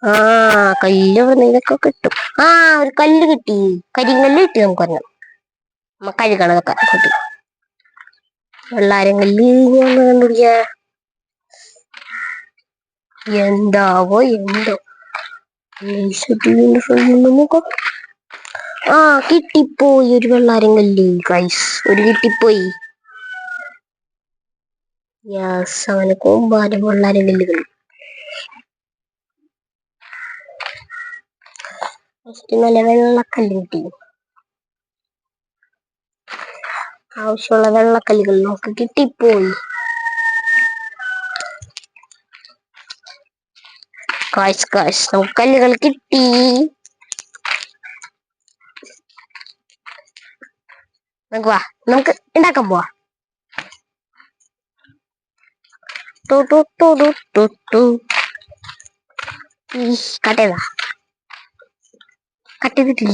ആ കല്ല് എവിടെന്നൊക്കെ കിട്ടും. ആ ഒരു കല്ല് കിട്ടി, കരിങ്കല്ല് കിട്ടി നമുക്കൊരെണ്ണം. നമ്മ കഴുകണതൊക്കെ കിട്ടി. വെള്ളാരം കല്ല് കണ്ടുപിടിക്ക. എന്താവോ എന്തോ. നോക്കാം. ആ കിട്ടിപ്പോയി ഒരു വെള്ളാരം കല്ല് ഗൈസ്, ഒരു കിട്ടിപ്പോയി. യെസ്, അങ്ങനെ കോമ്പാരം വെള്ളാരം കല്ലുകൾ. നല്ല വെള്ളക്കല്ല് കിട്ടി. ആവശ്യമുള്ള വെള്ളക്കല്ലുകൾ നമുക്ക് കിട്ടിപ്പോയി. കാശ് നമുക്ക് കല്ലുകൾ കിട്ടി. നമുക്ക് ഉണ്ടാക്കാൻ പോവാ. കട്ട് ചെയ്തിട്ടില്ല.